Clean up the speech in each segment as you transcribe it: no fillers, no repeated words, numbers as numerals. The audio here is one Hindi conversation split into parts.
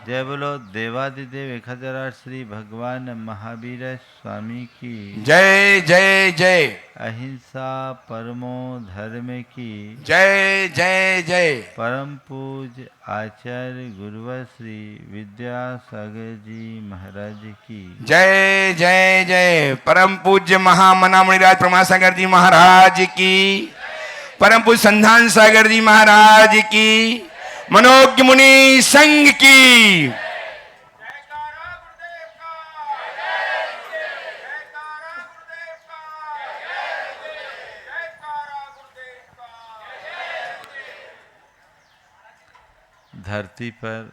जय बोलो देवादिदेव 1008 श्री भगवान महावीर स्वामी की जय जय जय। अहिंसा परमो धर्म की जय जय जय। परम पूज्य आचार्य गुरुवर श्री विद्यासागर जी महाराज की जय जय जय। परम पूज्य महामना मुनिराज प्रमासागर जी महाराज की, परम पूज्य संधान सागर जी महाराज की, मनोज्ञ मुनि संघ की। धरती पर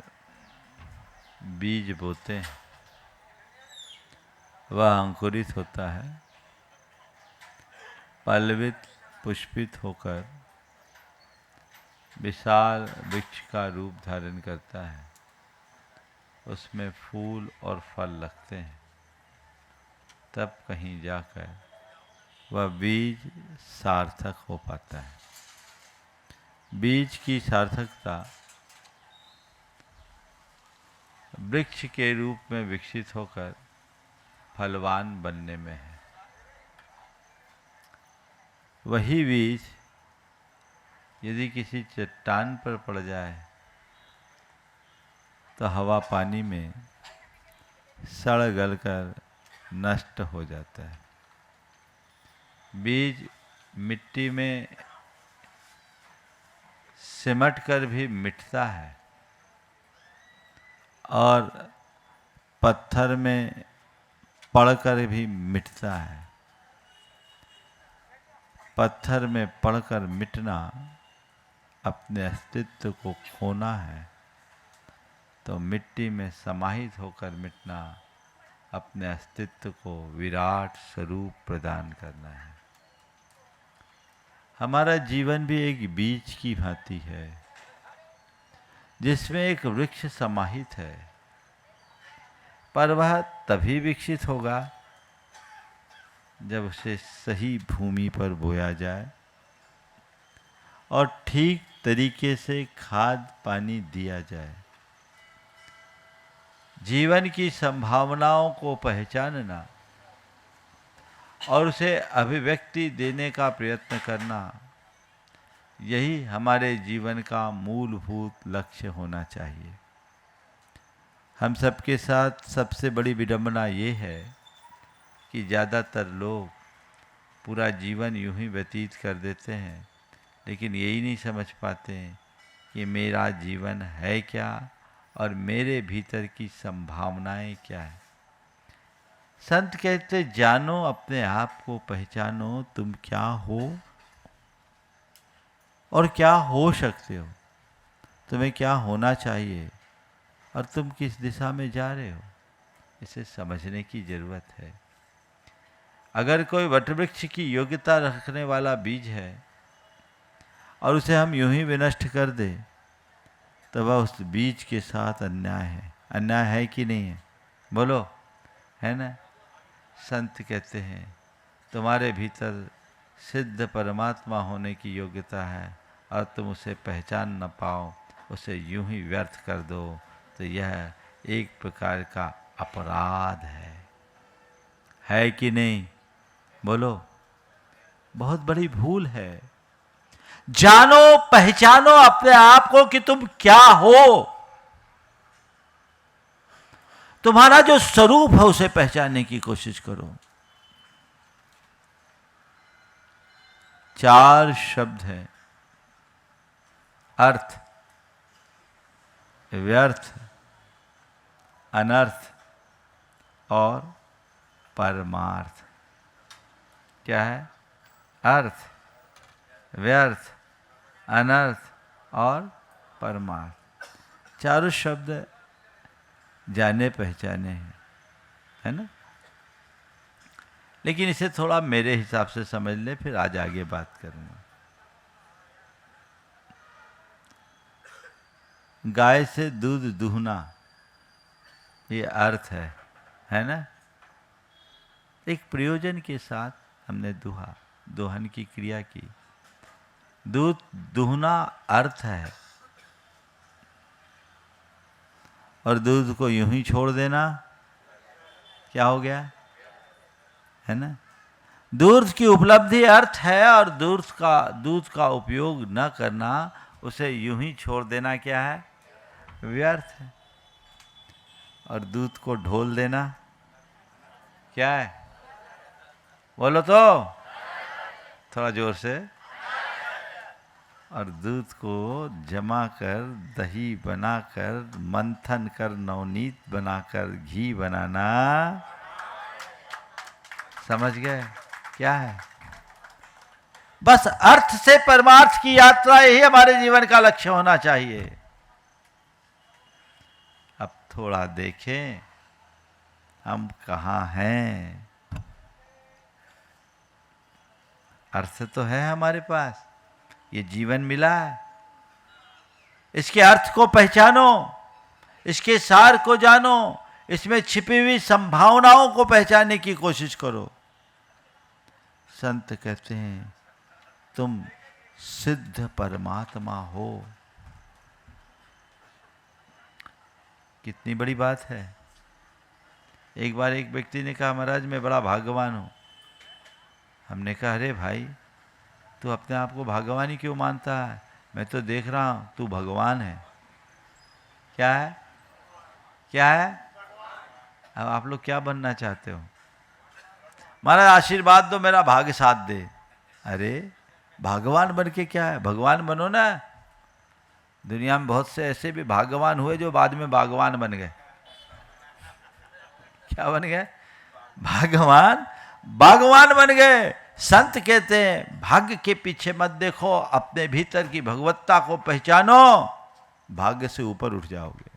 बीज बोते हैं, वह अंकुरित होता है, पल्लवित पुष्पित होकर विशाल वृक्ष का रूप धारण करता है। उसमें फूल और फल लगते हैं, तब कहीं जाकर वह बीज सार्थक हो पाता है। बीज की सार्थकता वृक्ष के रूप में विकसित होकर फलवान बनने में है। वही बीज यदि किसी चट्टान पर पड़ जाए तो हवा पानी में सड़ गलकर नष्ट हो जाता है। बीज मिट्टी में सिमट कर भी मिटता है और पत्थर में पड़कर भी मिटता है। पत्थर में पड़कर मिटना अपने अस्तित्व को खोना है, तो मिट्टी में समाहित होकर मिटना अपने अस्तित्व को विराट स्वरूप प्रदान करना है। हमारा जीवन भी एक बीज की भांति है, जिसमें एक वृक्ष समाहित है, पर वह तभी विकसित होगा जब उसे सही भूमि पर बोया जाए और ठीक तरीके से खाद पानी दिया जाए। जीवन की संभावनाओं को पहचानना और उसे अभिव्यक्ति देने का प्रयत्न करना, यही हमारे जीवन का मूलभूत लक्ष्य होना चाहिए। हम सबके साथ सबसे बड़ी विडंबना ये है कि ज़्यादातर लोग पूरा जीवन यूं ही व्यतीत कर देते हैं, लेकिन यही नहीं समझ पाते हैं कि मेरा जीवन है क्या और मेरे भीतर की संभावनाएं क्या है। संत कहते जानो अपने आप को, पहचानो तुम क्या हो और क्या हो सकते हो, तुम्हें क्या होना चाहिए और तुम किस दिशा में जा रहे हो, इसे समझने की जरूरत है। अगर कोई वटवृक्ष की योग्यता रखने वाला बीज है और उसे हम यूं ही विनष्ट कर दे, तो वह उस बीज के साथ अन्याय है। अन्याय है कि नहीं है? बोलो, है ना? संत कहते हैं तुम्हारे भीतर सिद्ध परमात्मा होने की योग्यता है और तुम उसे पहचान न पाओ, उसे यूं ही व्यर्थ कर दो, तो यह एक प्रकार का अपराध है कि नहीं? बोलो, बहुत बड़ी भूल है। जानो पहचानो अपने आप को कि तुम क्या हो। तुम्हारा जो स्वरूप है उसे पहचानने की कोशिश करो। 4 शब्द हैं: अर्थ, व्यर्थ, अनर्थ और परमार्थ। क्या है? अर्थ, व्यर्थ, अनर्थ और परमार्थ। चारों शब्द जाने पहचाने हैं, है ना? लेकिन इसे थोड़ा मेरे हिसाब से समझ ले, फिर आज आगे बात करूंगा। गाय से दूध दूहना, ये अर्थ है ना? एक प्रयोजन के साथ हमने दूहा, दोहन की क्रिया की। दूध दूहना अर्थ है, और दूध को यूं ही छोड़ देना क्या हो गया, है ना। दूध की उपलब्धि अर्थ है, और दूध का उपयोग न करना, उसे यूं ही छोड़ देना क्या है, व्यर्थ है। और दूध को ढोल देना क्या है, बोलो तो थोड़ा जोर से। और दूध को जमा कर, दही बनाकर, मंथन कर, नवनीत बनाकर घी बनाना, समझ गए क्या है। बस अर्थ से परमार्थ की यात्रा, यही हमारे जीवन का लक्ष्य होना चाहिए। अब थोड़ा देखें हम कहाँ हैं। अर्थ तो है हमारे पास, ये जीवन मिला है, इसके अर्थ को पहचानो, इसके सार को जानो, इसमें छिपी हुई संभावनाओं को पहचानने की कोशिश करो। संत कहते हैं तुम सिद्ध परमात्मा हो। कितनी बड़ी बात है। एक बार एक व्यक्ति ने कहा महाराज मैं बड़ा भाग्यवान हूं। हमने कहा अरे भाई तू अपने आप को भाग्यवान ही क्यों मानता है, मैं तो देख रहा हूं तू भगवान है। क्या है, क्या है। अब आप लोग क्या बनना चाहते हो, महाराज आशीर्वाद दो मेरा भाग्य साथ दे। अरे भगवान बन के क्या है, भगवान बनो ना। दुनिया में बहुत से ऐसे भी भाग्यवान हुए जो बाद में भगवान बन गए। क्या बन गए, भगवान बन गए। संत कहते हैं भाग्य के पीछे मत देखो, अपने भीतर की भगवत्ता को पहचानो, भाग्य से ऊपर उठ जाओगे।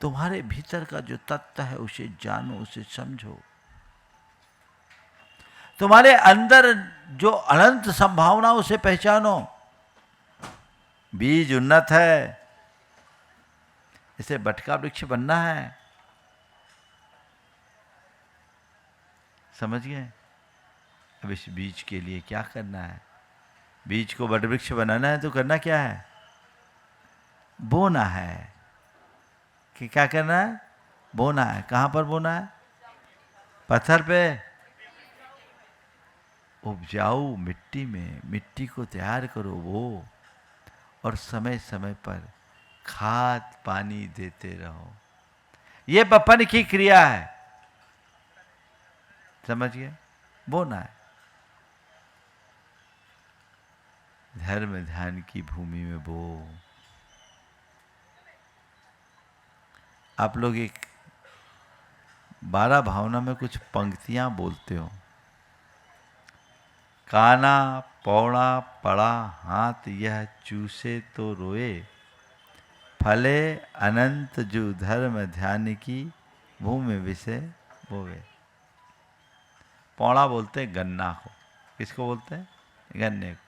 तुम्हारे भीतर का जो तत्व है उसे जानो, उसे समझो। तुम्हारे अंदर जो अनंत संभावना उसे पहचानो। बीज उन्नत है, इसे बटका वृक्ष बनना है, समझ गए। अब इस बीज के लिए क्या करना है, बीज को बट वृक्ष बनाना है तो करना क्या है, बोना है। कि क्या करना है, बोना है। कहां पर बोना है, पत्थर पे, उपजाऊ मिट्टी में। मिट्टी को तैयार करो वो, और समय समय पर खाद पानी देते रहो। ये बपन की क्रिया है, समझ गए। बोना है। धर्म ध्यान की भूमि में बो। आप लोग एक 12 भावना में कुछ पंक्तियां बोलते हो। काना पौड़ा पड़ा हाथ यह चूसे तो रोए, फले अनंत जो धर्म ध्यान की भूमि विषय बोवे। पौड़ा बोलते हैं गन्ना को। किसको बोलते हैं, गन्ने को।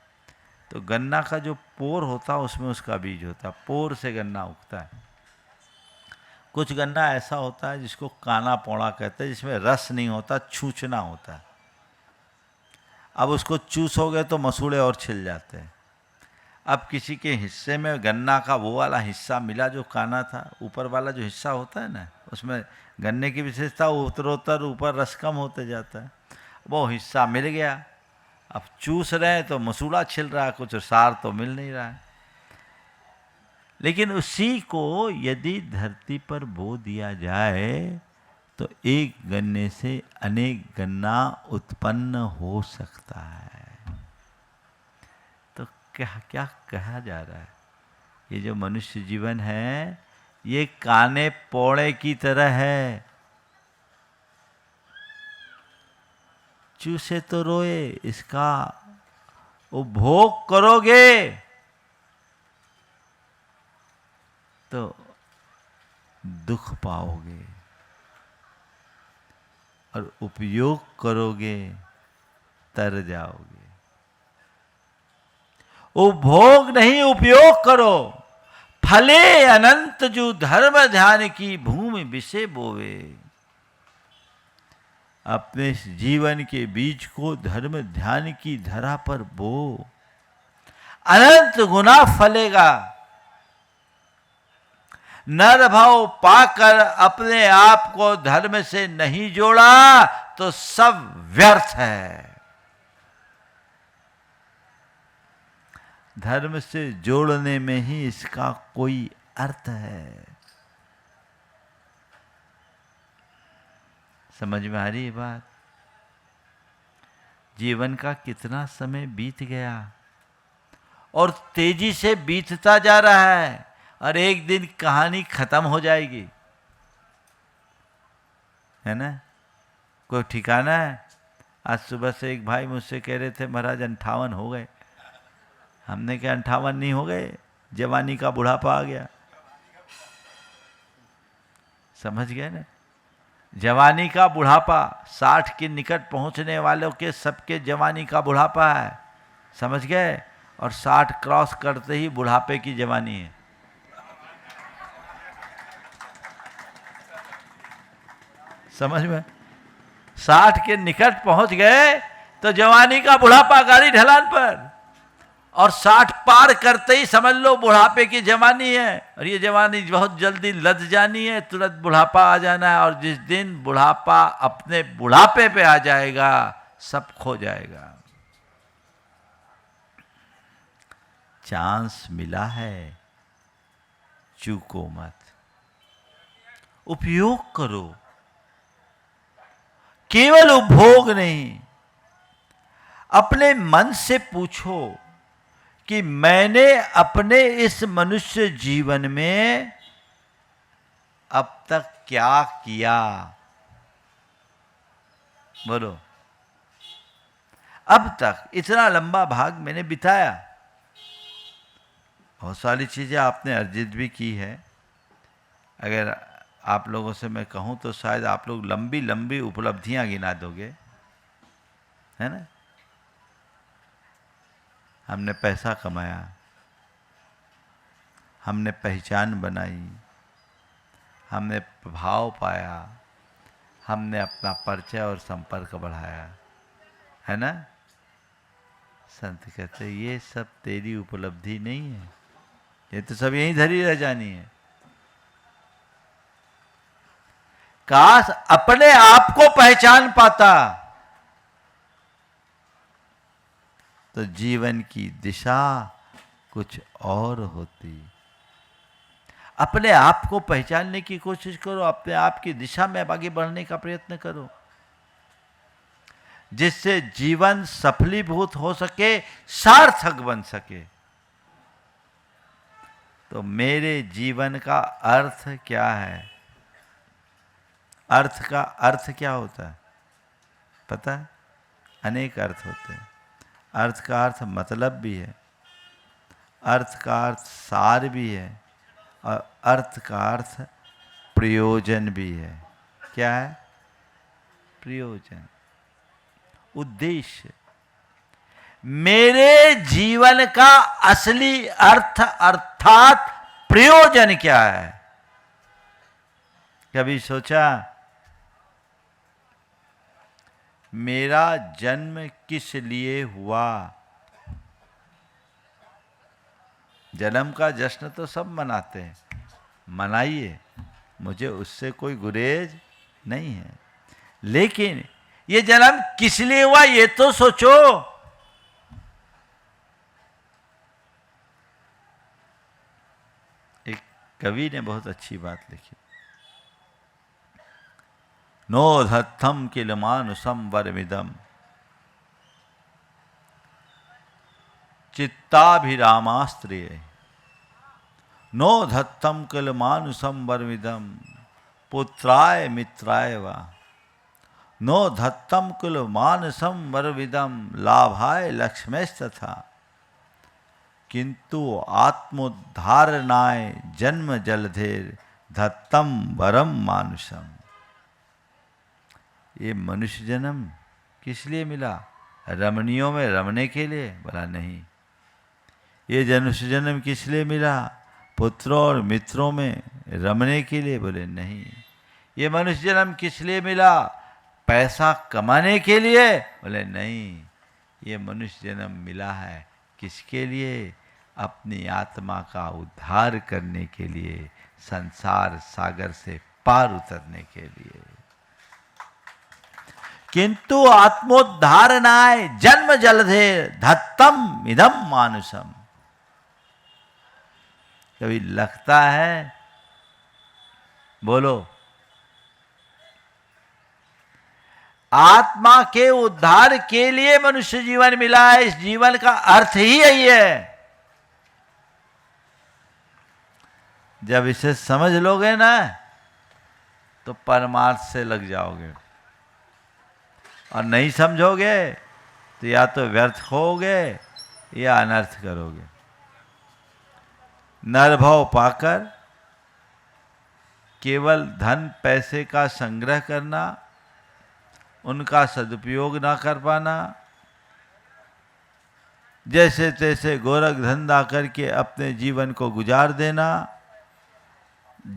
तो गन्ना का जो पोर होता है उसमें उसका बीज होता है, पोर से गन्ना उगता है। कुछ गन्ना ऐसा होता है जिसको काना पौड़ा कहते हैं, जिसमें रस नहीं होता, छूछना होता है। अब उसको चूसोगे तो मसूड़े और छिल जाते हैं। अब किसी के हिस्से में गन्ना का वो वाला हिस्सा मिला जो काना था, ऊपर वाला जो हिस्सा होता है ना, उसमें गन्ने की विशेषता उत्तरोत्तर ऊपर रस कम होते जाता है। वो हिस्सा मिल गया, अब चूस रहे हैं तो मसूड़ा छिल रहा है, कुछ सार तो मिल नहीं रहा है। लेकिन उसी को यदि धरती पर बो दिया जाए तो एक गन्ने से अनेक गन्ना उत्पन्न हो सकता है। तो क्या क्या कहा जा रहा है, ये जो मनुष्य जीवन है ये काने पौड़े की तरह है। चूसे तो रोए, इसका उपभोग करोगे तो दुख पाओगे, और उपयोग करोगे तर जाओगे। उपभोग नहीं, उपयोग करो। फले अनंत जो धर्म ध्यान की भूमि विषे बोवे। अपने जीवन के बीज को धर्म ध्यान की धरा पर बो, अनंत गुना फलेगा। नर भाव पाकर अपने आप को धर्म से नहीं जोड़ा तो सब व्यर्थ है। धर्म से जोड़ने में ही इसका कोई अर्थ है। समझ में आ रही है बात? जीवन का कितना समय बीत गया और तेजी से बीतता जा रहा है, और एक दिन कहानी खत्म हो जाएगी, है ना? कोई ठिकाना है? आज सुबह से एक भाई मुझसे कह रहे थे महाराज 58 हो गए। हमने क्या 58 नहीं हो गए, जवानी का बुढ़ापा आ गया। समझ गए ना? जवानी का बुढ़ापा 60 के निकट पहुंचने वालों के सबके जवानी का बुढ़ापा है। समझ गए? और 60 क्रॉस करते ही बुढ़ापे की जवानी है। समझ में? 60 के निकट पहुंच गए तो जवानी का बुढ़ापा गाड़ी ढलान पर, और 60 पार करते ही समझ लो बुढ़ापे की जवानी है। और ये जवानी बहुत जल्दी लद जानी है, तुरंत बुढ़ापा आ जाना है। और जिस दिन बुढ़ापा अपने बुढ़ापे पे आ जाएगा सब खो जाएगा। चांस मिला है, चूको मत, उपयोग करो। केवल उपभोग नहीं, अपने मन से पूछो कि मैंने अपने इस मनुष्य जीवन में अब तक क्या किया। बोलो, अब तक इतना लंबा भाग मैंने बिताया। बहुत सारी चीजें आपने अर्जित भी की है। अगर आप लोगों से मैं कहूं तो शायद आप लोग लंबी लंबी उपलब्धियां गिना दोगे, है ना? हमने पैसा कमाया, हमने पहचान बनाई, हमने प्रभाव पाया, हमने अपना परिचय और संपर्क बढ़ाया, है ना? संत कहते ये सब तेरी उपलब्धि नहीं है, ये तो सब यहीं धरी रह जानी है। काश अपने आप को पहचान पाता तो जीवन की दिशा कुछ और होती। अपने आप को पहचानने की कोशिश करो, अपने आप की दिशा में आगे बढ़ने का प्रयत्न करो, जिससे जीवन सफलीभूत हो सके, सार्थक बन सके। तो मेरे जीवन का अर्थ क्या है? अर्थ का अर्थ क्या होता है पता है? अनेक अर्थ होते हैं। अर्थ का अर्थ मतलब भी है, अर्थ का अर्थ सार भी है, और अर्थ का अर्थ प्रयोजन भी है। क्या है? प्रयोजन, उद्देश्य। मेरे जीवन का असली अर्थ अर्थात प्रयोजन क्या है? कभी सोचा मेरा जन्म किस लिए हुआ? जन्म का जश्न तो सब मनाते हैं, मनाइए, मुझे उससे कोई गुरेज नहीं है, लेकिन ये जन्म किस लिए हुआ ये तो सोचो। एक कवि ने बहुत अच्छी बात लिखी, नोधत्थम किल मानुषम वरमिदम चित्ताभिरामास्त्रिये, नोधत्थम किल मानुषम वरमिदम पुत्राय मित्राय वा, नोधत्तम किल मानसम वरविदम लाभाय लक्ष्मेस्तथा, किंतु आत्मोद्धारणाय जन्म जलधेर धत्तम वरम मानुषम। ये मनुष्य जन्म किस लिए मिला? रमणियों में रमने के लिए? बोला नहीं। ये मनुष्य जन्म किस लिए मिला? पुत्रों और मित्रों में रमने के लिए? बोले नहीं। ये मनुष्य जन्म किस लिए मिला? पैसा कमाने के लिए? बोले नहीं। ये मनुष्य जन्म मिला है किसके लिए? अपनी आत्मा का उद्धार करने के लिए, संसार सागर से पार उतरने के लिए। किंतु आत्मोद्धारणाय जन्म जलधे धत्तम इदम मानुषम। कभी लगता है, बोलो, आत्मा के उद्धार के लिए मनुष्य जीवन मिला है। इस जीवन का अर्थ ही यही है। जब इसे समझ लोगे ना तो परमार्थ से लग जाओगे, और नहीं समझोगे तो या तो व्यर्थ होगे या अनर्थ करोगे। नरभव पाकर केवल धन पैसे का संग्रह करना, उनका सदुपयोग ना कर पाना, जैसे तैसे गोरख धंधा करके अपने जीवन को गुजार देना,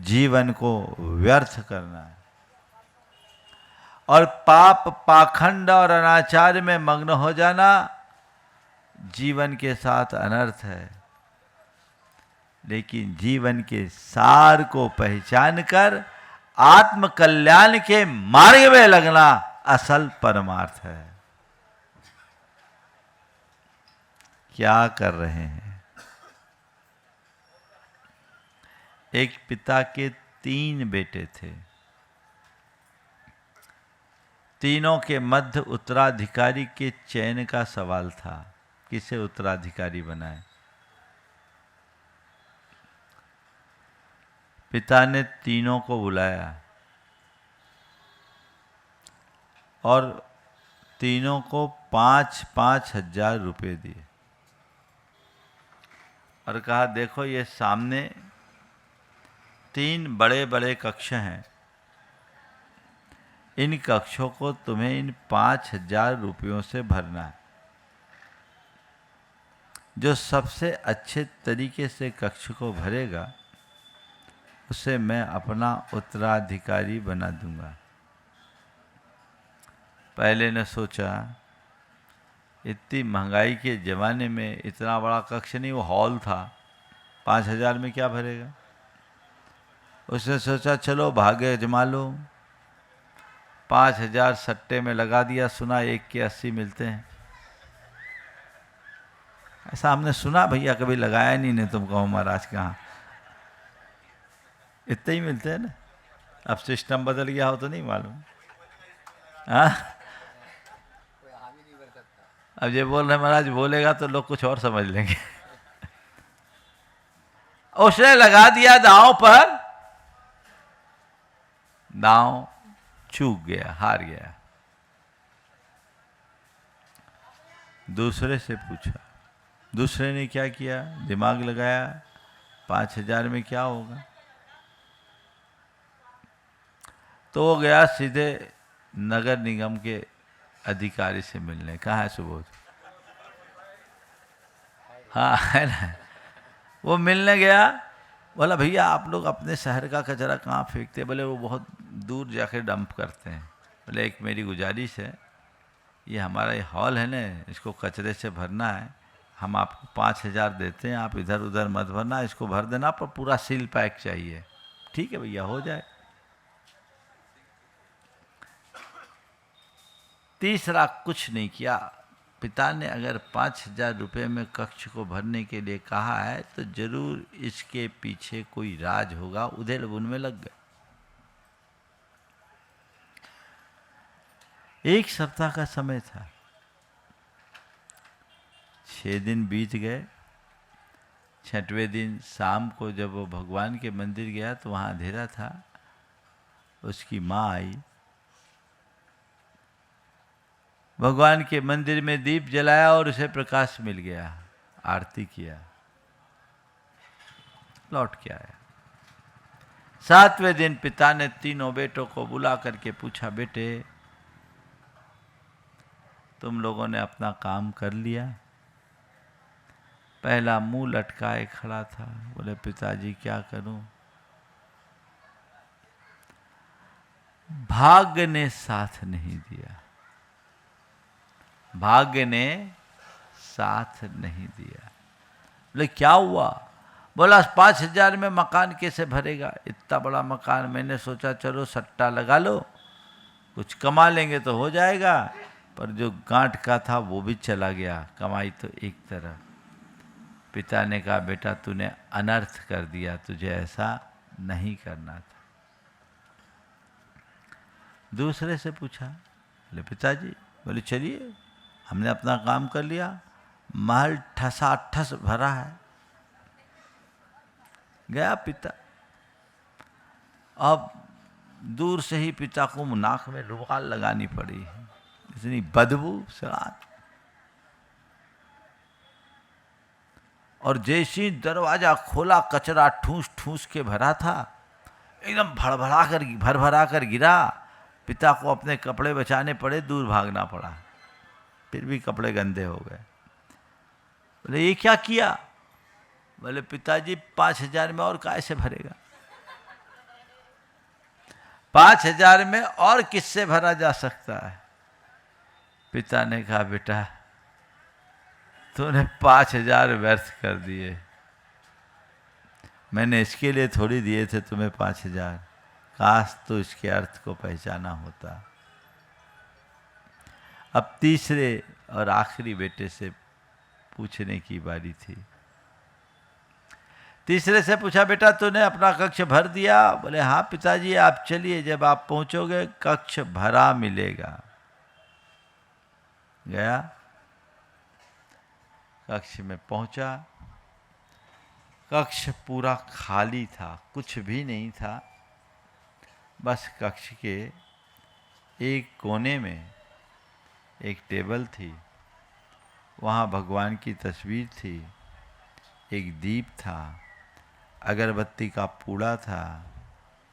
जीवन को व्यर्थ करना है। और पाप, पाखंड और अनाचार में मग्न हो जाना जीवन के साथ अनर्थ है। लेकिन जीवन के सार को पहचान कर आत्म कल्याण के मार्ग में लगना असल परमार्थ है। क्या कर रहे हैं? एक पिता के 3 बेटे थे। तीनों के मध्य उत्तराधिकारी के चयन का सवाल था, किसे उत्तराधिकारी बनाए। पिता ने तीनों को बुलाया और तीनों को 5-5 हजार रुपये दिए और कहा, देखो ये सामने 3 बड़े बड़े कक्ष हैं, इन कक्षों को तुम्हें इन 5,000 रुपयों से भरना है। जो सबसे अच्छे तरीके से कक्ष को भरेगा उसे मैं अपना उत्तराधिकारी बना दूंगा। पहले ने सोचा, इतनी महंगाई के ज़माने में इतना बड़ा कक्ष नहीं, वो हॉल था, 5,000 में क्या भरेगा। उसने सोचा चलो भाग्य जमा लो, 5,000 सट्टे में लगा दिया। सुना 1 के 80 मिलते हैं। ऐसा हमने सुना, भैया कभी लगाया नहीं तुम कहो महाराज कहाँ, इतने ही मिलते हैं ना। अब सिस्टम बदल गया हो तो नहीं मालूम। हाँ, अब ये बोल रहे महाराज बोलेगा तो लोग कुछ और समझ लेंगे। उसने लगा दिया दांव पर, दांव चूक गया, हार गया। दूसरे से पूछा, दूसरे ने क्या किया, दिमाग लगाया, 5,000 में क्या होगा। तो वो गया सीधे नगर निगम के अधिकारी से मिलने। कहाँ है सुबोध? हाँ है ना। वो मिलने गया, बोला भैया आप लोग अपने शहर का कचरा कहाँ फेंकते? बोले वो बहुत दूर जाकर डंप करते हैं। बोले एक मेरी गुजारिश है, ये हमारा ये हॉल है ना, इसको कचरे से भरना है, हम आपको 5,000 देते हैं, आप इधर उधर मत भरना, इसको भर देना, पर पूरा सील पैक चाहिए। ठीक है भैया, हो जाए। तीसरा कुछ नहीं किया। पिता ने अगर 5,000 रुपये में कक्ष को भरने के लिए कहा है तो जरूर इसके पीछे कोई राज होगा। उधेड़ बुन में लग गए। 1 सप्ताह का समय था। 6 दिन बीत गए। 6वें दिन शाम को जब वो भगवान के मंदिर गया तो वहाँ अंधेरा था। उसकी माँ आई, भगवान के मंदिर में दीप जलाया और उसे प्रकाश मिल गया। आरती किया, लौट के आया। 7वें दिन पिता ने तीनों बेटों को बुला करके पूछा, बेटे तुम लोगों ने अपना काम कर लिया? पहला मुंह लटकाए खड़ा था। बोले पिताजी क्या करूं, भाग्य ने साथ नहीं दिया, भाग्य ने साथ नहीं दिया। बोले क्या हुआ? बोला 5,000 में मकान कैसे भरेगा? इतना बड़ा मकान। मैंने सोचा चलो सट्टा लगा लो, कुछ कमा लेंगे तो हो जाएगा, पर जो गांठ का था वो भी चला गया, कमाई तो एक तरफ। पिता ने कहा बेटा तूने अनर्थ कर दिया, तुझे ऐसा नहीं करना था। दूसरे से पूछा, बोले पिताजी, बोले चलिए हमने अपना काम कर लिया, महल ठसाठस भरा है। गया पिता। अब दूर से ही पिता को नाक में रुमाल लगानी पड़ी, इतनी बदबू सड़ात। और जैसे दरवाजा खोला, कचरा ठूस ठूस के भरा था, एकदम भर भरा कर गिरा। पिता को अपने कपड़े बचाने पड़े, दूर भागना पड़ा, फिर भी कपड़े गंदे हो गए। बोले ये क्या किया? बोले पिताजी 5,000 में और कैसे भरेगा? 5,000 में और किससे भरा जा सकता है? पिता ने कहा बेटा तूने 5,000 व्यर्थ कर दिए, मैंने इसके लिए थोड़ी दिए थे तुम्हें 5,000, काश तो इसके अर्थ को पहचाना होता। अब तीसरे और आखिरी बेटे से पूछने की बारी थी। तीसरे से पूछा बेटा तूने अपना कक्ष भर दिया? बोले हाँ पिताजी, आप चलिए, जब आप पहुंचोगे कक्ष भरा मिलेगा। गया, कक्ष में पहुंचा, कक्ष पूरा खाली था, कुछ भी नहीं था, बस कक्ष के एक कोने में एक टेबल थी, वहाँ भगवान की तस्वीर थी, एक दीप था, अगरबत्ती का पूड़ा था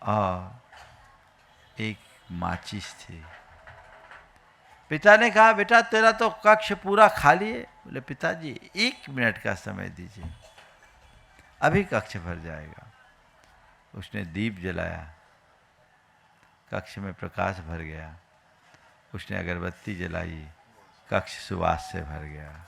और एक माचिस थी। पिता ने कहा बेटा तेरा तो कक्ष पूरा खाली है। बोले पिताजी 1 मिनट का समय दीजिए, अभी कक्ष भर जाएगा। उसने दीप जलाया, कक्ष में प्रकाश भर गया। उसने अगरबत्ती जलाई, कक्ष सुवास से भर गया।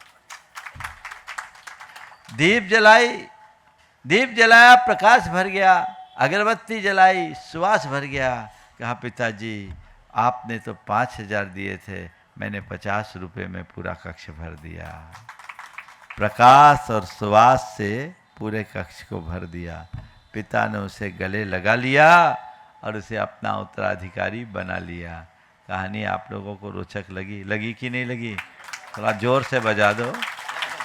दीप जलाया, प्रकाश भर गया, अगरबत्ती जलाई, सुवास भर गया। कहा पिताजी आपने तो 5,000 दिए थे, मैंने 50 रुपए में पूरा कक्ष भर दिया। प्रकाश और सुवास से पूरे कक्ष को भर दिया। पिता ने उसे गले लगा लिया और उसे अपना उत्तराधिकारी बना लिया। कहानी आप लोगों को रोचक लगी कि नहीं लगी? थोड़ा जोर से बजा दो,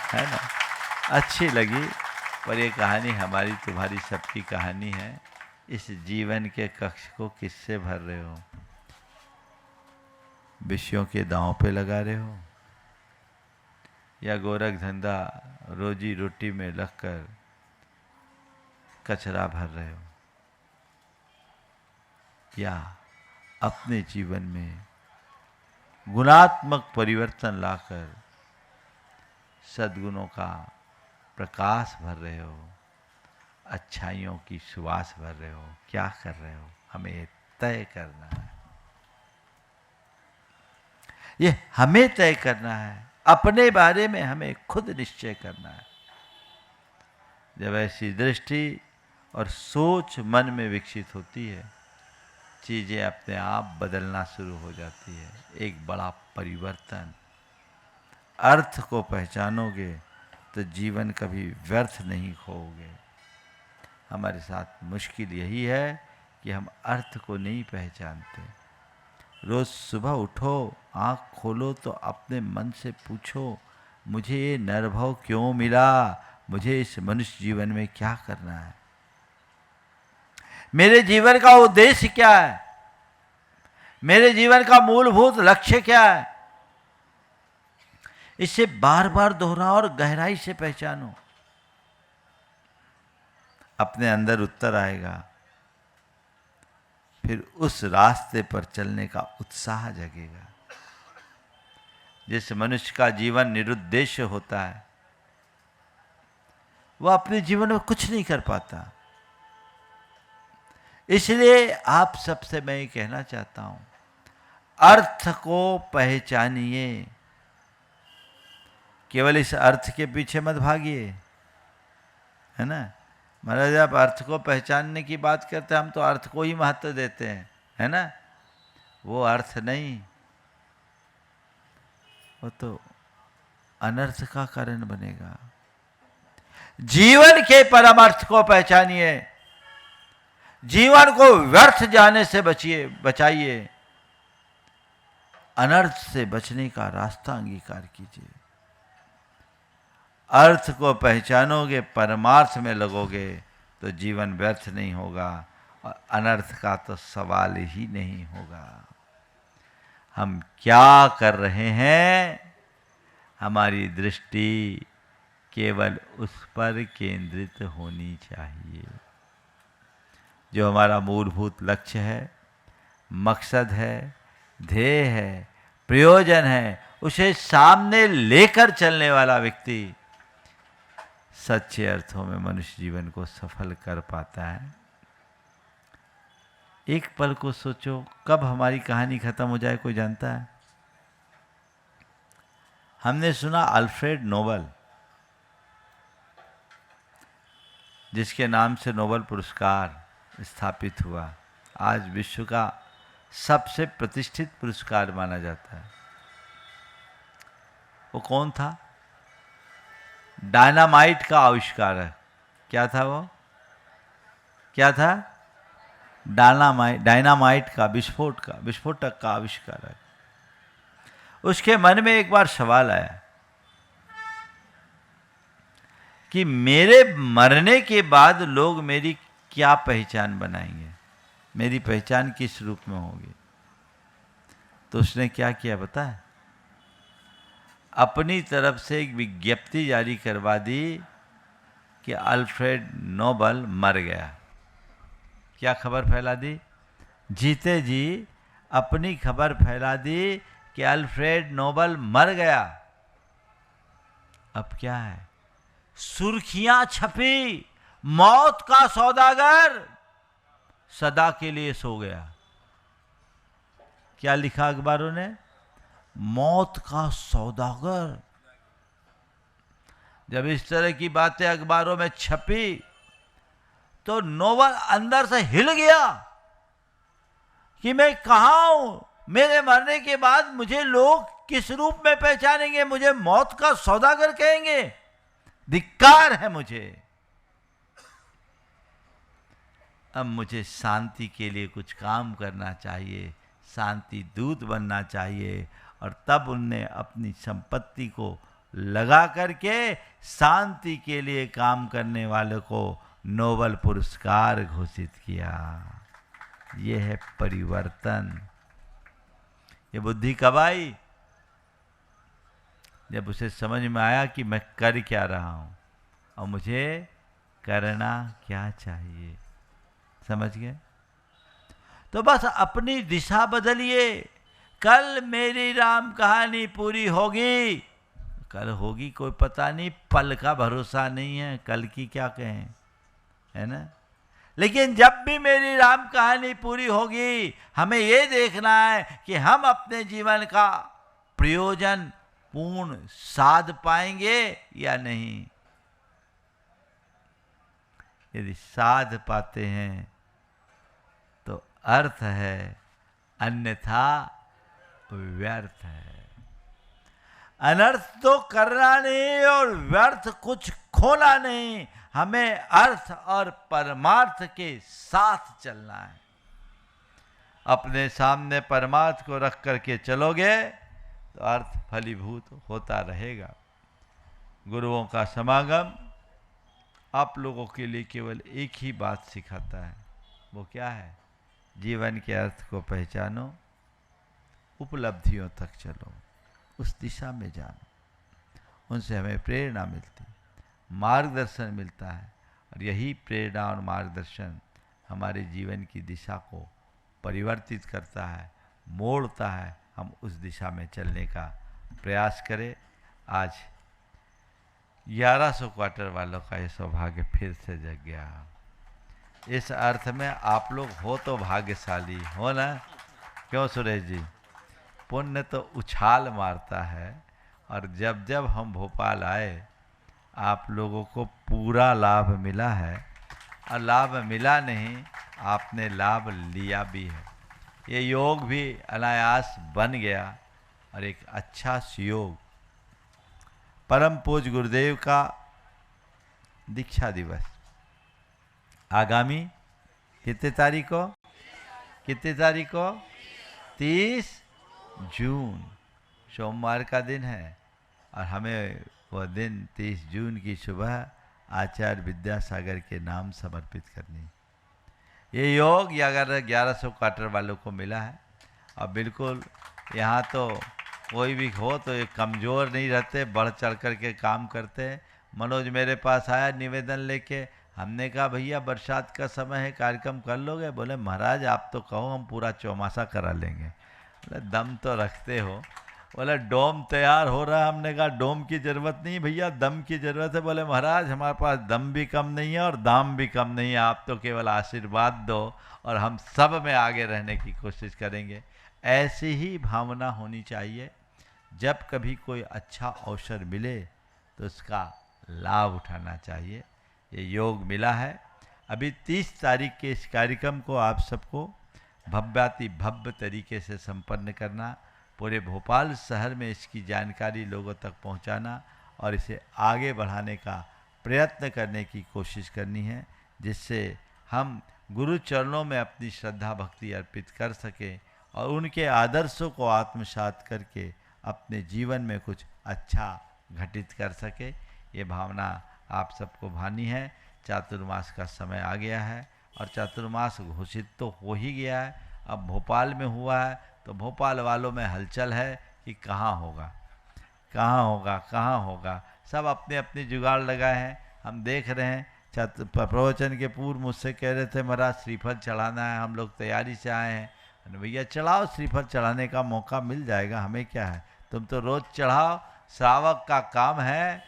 है ना? अच्छी लगी, पर ये कहानी हमारी तुम्हारी सबकी कहानी है। इस जीवन के कक्ष को किससे भर रहे हो? विषयों के दांव पे लगा रहे हो, या गोरख धंधा रोजी रोटी में लगकर कचरा भर रहे हो, या अपने जीवन में गुणात्मक परिवर्तन लाकर सद्गुणों का प्रकाश भर रहे हो, अच्छाइयों की सुवास भर रहे हो? क्या कर रहे हो? हमें तय करना है, ये हमें तय करना है। अपने बारे में हमें खुद निश्चय करना है। जब ऐसी दृष्टि और सोच मन में विकसित होती है, चीजें अपने आप बदलना शुरू हो जाती है। एक बड़ा परिवर्तन। अर्थ को पहचानोगे तो जीवन कभी व्यर्थ नहीं खोओगे। हमारे साथ मुश्किल यही है कि हम अर्थ को नहीं पहचानते। रोज सुबह उठो, आँख खोलो तो अपने मन से पूछो, मुझे ये नरभव क्यों मिला? मुझे इस मनुष्य जीवन में क्या करना है? मेरे जीवन का उद्देश्य क्या है? मेरे जीवन का मूलभूत लक्ष्य क्या है? इसे बार बार दोहराओ और गहराई से पहचानो। अपने अंदर उत्तर आएगा, फिर उस रास्ते पर चलने का उत्साह जगेगा। जिस मनुष्य का जीवन निरुद्देश्य होता है, वह अपने जीवन में कुछ नहीं कर पाता। इसलिए आप सबसे मैं ये कहना चाहता हूं, अर्थ को पहचानिए। केवल इस अर्थ के पीछे मत भागिए, है ना। महाराज आप अर्थ को पहचानने की बात करते हैं, हम तो अर्थ को ही महत्व देते हैं, है ना। वो अर्थ नहीं, वो तो अनर्थ का कारण बनेगा। जीवन के परमार्थ को पहचानिए, जीवन को व्यर्थ जाने से बचाइए, अनर्थ से बचने का रास्ता अंगीकार कीजिए। अर्थ को पहचानोगे, परमार्थ में लगोगे तो जीवन व्यर्थ नहीं होगा और अनर्थ का तो सवाल ही नहीं होगा। हम क्या कर रहे हैं, हमारी दृष्टि केवल उस पर केंद्रित होनी चाहिए। जो हमारा मूलभूत लक्ष्य है, मकसद है, ध्येय है, प्रयोजन है, उसे सामने लेकर चलने वाला व्यक्ति सच्चे अर्थों में मनुष्य जीवन को सफल कर पाता है। एक पल को सोचो, कब हमारी कहानी खत्म हो जाए कोई जानता है? हमने सुना अल्फ्रेड नोबल, जिसके नाम से नोबल पुरस्कार स्थापित हुआ, आज विश्व का सबसे प्रतिष्ठित पुरस्कार माना जाता है। वो कौन था? डायनामाइट का आविष्कारक। क्या था वो? क्या था? डायनामाइट का, विस्फोटक का आविष्कारक। उसके मन में एक बार सवाल आया कि मेरे मरने के बाद लोग मेरी क्या पहचान बनाएंगे, मेरी पहचान किस रूप में होगी। तो उसने क्या किया पता है? अपनी तरफ से एक विज्ञप्ति जारी करवा दी कि अल्फ्रेड नोबल मर गया। क्या खबर फैला दी? जीते जी अपनी खबर फैला दी कि अल्फ्रेड नोबल मर गया। अब क्या है? सुर्खियां छपी, मौत का सौदागर सदा के लिए सो गया। क्या लिखा अखबारों ने? मौत का सौदागर। जब इस तरह की बातें अखबारों में छपी तो नोबल अंदर से हिल गया कि मैं कहां हूं, मेरे मरने के बाद मुझे लोग किस रूप में पहचानेंगे, मुझे मौत का सौदागर कहेंगे, धिक्कार है मुझे। अब मुझे शांति के लिए कुछ काम करना चाहिए, शांति दूत बनना चाहिए। और तब उनने अपनी संपत्ति को लगा करके शांति के लिए काम करने वालों को नोबल पुरस्कार घोषित किया। यह है परिवर्तन। ये बुद्धि कब आई? जब उसे समझ में आया कि मैं कर क्या रहा हूं और मुझे करना क्या चाहिए। समझ गए? तो बस अपनी दिशा बदलिए। कल मेरी राम कहानी पूरी होगी, कल होगी कोई पता नहीं, पल का भरोसा नहीं है, कल की क्या कहें, है ना। लेकिन जब भी मेरी राम कहानी पूरी होगी, हमें ये देखना है कि हम अपने जीवन का प्रयोजन पूर्ण साध पाएंगे या नहीं। यदि साध पाते हैं तो अर्थ है, अन्यथा व्यर्थ है। अनर्थ तो करना नहीं और व्यर्थ कुछ खोना नहीं। हमें अर्थ और परमार्थ के साथ चलना है। अपने सामने परमार्थ को रख करके चलोगे तो अर्थ फलीभूत होता रहेगा। गुरुओं का समागम आप लोगों के लिए केवल एक ही बात सिखाता है। वो क्या है? जीवन के अर्थ को पहचानो, उपलब्धियों तक चलो, उस दिशा में जानो। उनसे हमें प्रेरणा मिलती, मार्गदर्शन मिलता है और यही प्रेरणा और मार्गदर्शन हमारे जीवन की दिशा को परिवर्तित करता है, मोड़ता है। हम उस दिशा में चलने का प्रयास करें। आज 1100 क्वार्टर वालों का ये सौभाग्य फिर से जग गया। इस अर्थ में आप लोग हो तो भाग्यशाली हो ना। क्यों सुरेश जी? पुण्य तो उछाल मारता है। और जब जब हम भोपाल आए, आप लोगों को पूरा लाभ मिला है, और लाभ मिला नहीं, आपने लाभ लिया भी है। ये योग भी अनायास बन गया, और एक अच्छा सुयोग। परम पूज्य गुरुदेव का दीक्षा दिवस आगामी कितने तारीख को? 30 जून सोमवार का दिन है, और हमें वह दिन 30 जून की सुबह आचार्य विद्यासागर के नाम समर्पित करनी। ये योग या अगर 1100 क्वार्टर वालों को मिला है, और बिल्कुल यहाँ तो कोई भी हो तो ये कमज़ोर नहीं रहते, बढ़ चढ़ कर के काम करते हैं। मनोज मेरे पास आया निवेदन लेके, हमने कहा भैया बरसात का समय है, कार्यक्रम कर लोगे? बोले महाराज आप तो कहो, हम पूरा चौमासा करा लेंगे। बोले दम तो रखते हो। बोले डोम तैयार हो रहा है। हमने कहा डोम की ज़रूरत नहीं भैया, दम की ज़रूरत है। बोले महाराज हमारे पास दम भी कम नहीं है और दाम भी कम नहीं है, आप तो केवल आशीर्वाद दो और हम सब में आगे रहने की कोशिश करेंगे। ऐसी ही भावना होनी चाहिए। जब कभी कोई अच्छा अवसर मिले तो उसका लाभ उठाना चाहिए। ये योग मिला है। अभी 30 तारीख के इस कार्यक्रम को आप सबको भव्याति भव्य तरीके से संपन्न करना, पूरे भोपाल शहर में इसकी जानकारी लोगों तक पहुंचाना और इसे आगे बढ़ाने का प्रयत्न करने की कोशिश करनी है, जिससे हम गुरु चरणों में अपनी श्रद्धा भक्ति अर्पित कर सकें और उनके आदर्शों को आत्मसात करके अपने जीवन में कुछ अच्छा घटित कर सके। ये भावना आप सबको भानी है। चातुर्मास का समय आ गया है और चातुर्मास घोषित तो हो ही गया है। अब भोपाल में हुआ है तो भोपाल वालों में हलचल है कि कहाँ होगा, कहाँ होगा, कहाँ होगा। सब अपने अपने जुगाड़ लगाए हैं, हम देख रहे हैं। प्रवचन के पूर्व मुझसे कह रहे थे महाराज श्रीफल चढ़ाना है, हम लोग तैयारी से आए हैं। भैया चढ़ाओ, श्रीफल चढ़ाने का मौका मिल जाएगा, हमें क्या है, तुम तो रोज़ चढ़ाओ। श्रावक का काम है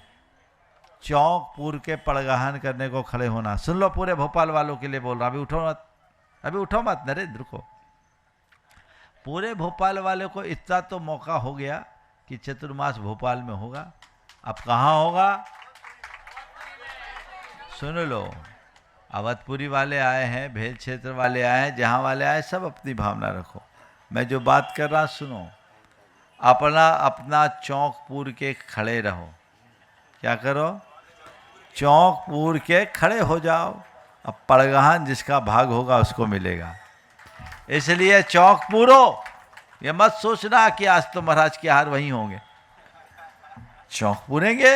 चौक पूर के पड़गहन करने को खड़े होना। सुन लो, पूरे भोपाल वालों के लिए बोल रहा, अभी उठो मत, अभी उठो मत नरेंद्र को। पूरे भोपाल वालों को इतना तो मौका हो गया कि चतुर्मास भोपाल में होगा। अब कहाँ होगा सुन लो। अवधपुरी वाले आए हैं, भेल क्षेत्र वाले आए हैं, जहाँ वाले आए, सब अपनी भावना रखो। मैं जो बात कर रहा सुनो। अपना अपना चौक पूर के खड़े रहो। क्या करो? चौक पूर के खड़े हो जाओ। अब पड़गहन जिसका भाग होगा उसको मिलेगा। इसलिए चौक पूरो। ये मत सोचना कि आज तो महाराज के हार वहीं होंगे। चौक पूरेंगे,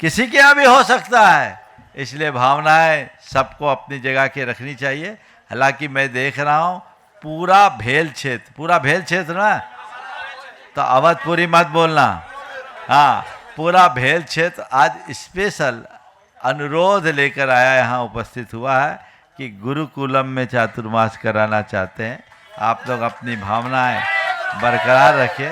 किसी के यहाँ भी हो सकता है। इसलिए भावनाएं सबको अपनी जगह के रखनी चाहिए। हालांकि मैं देख रहा हूँ पूरा भेल क्षेत्र, पूरा भेल क्षेत्र ना, तो अवधपुरी मत बोलना। हाँ, पूरा भेल क्षेत्र आज स्पेशल अनुरोध लेकर आया, यहाँ उपस्थित हुआ है कि गुरुकुलम में चातुर्मास कराना चाहते हैं। आप लोग अपनी भावनाएं बरकरार रखिए।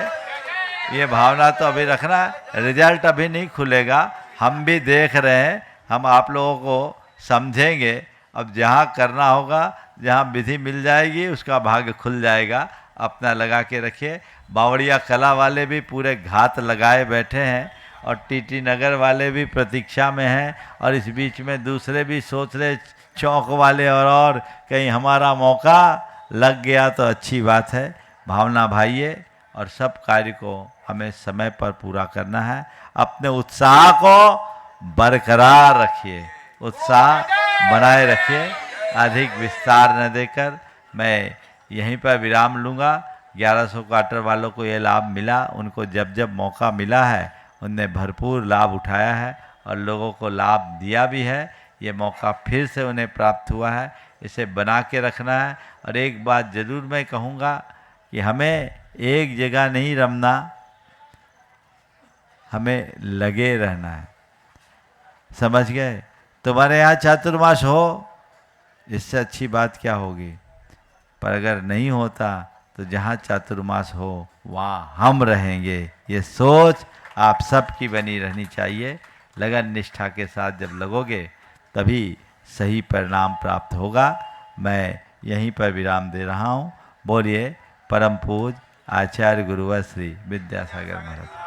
ये भावना तो अभी रखना है, रिजल्ट अभी नहीं खुलेगा, हम भी देख रहे हैं, हम आप लोगों को समझेंगे। अब जहाँ करना होगा, जहाँ विधि मिल जाएगी उसका भाग्य खुल जाएगा। अपना लगा के रखिए। बावड़िया कला वाले भी पूरे घात लगाए बैठे हैं और टीटी नगर वाले भी प्रतीक्षा में हैं, और इस बीच में दूसरे भी सोच रहे चौक वाले और कहीं हमारा मौका लग गया तो अच्छी बात है। भावना भाइये, और सब कार्य को हमें समय पर पूरा करना है। अपने उत्साह को बरकरार रखिए, उत्साह बनाए रखिए। अधिक विस्तार न देकर मैं यहीं पर विराम लूँगा। 1100 क्वार्टर वालों को ये लाभ मिला, उनको जब जब मौका मिला है उनने भरपूर लाभ उठाया है और लोगों को लाभ दिया भी है। ये मौका फिर से उन्हें प्राप्त हुआ है, इसे बना के रखना है। और एक बात ज़रूर मैं कहूँगा कि हमें एक जगह नहीं रमना, हमें लगे रहना है। समझ गए? तुम्हारे यहाँ चातुर्मास हो, इससे अच्छी बात क्या होगी। पर अगर नहीं होता तो जहाँ चातुर्मास हो वहाँ हम रहेंगे। ये सोच आप सबकी बनी रहनी चाहिए। लगन निष्ठा के साथ जब लगोगे तभी सही परिणाम प्राप्त होगा। मैं यहीं पर विराम दे रहा हूँ। बोलिए परम पूज्य आचार्य गुरुवर श्री विद्यासागर महाराज।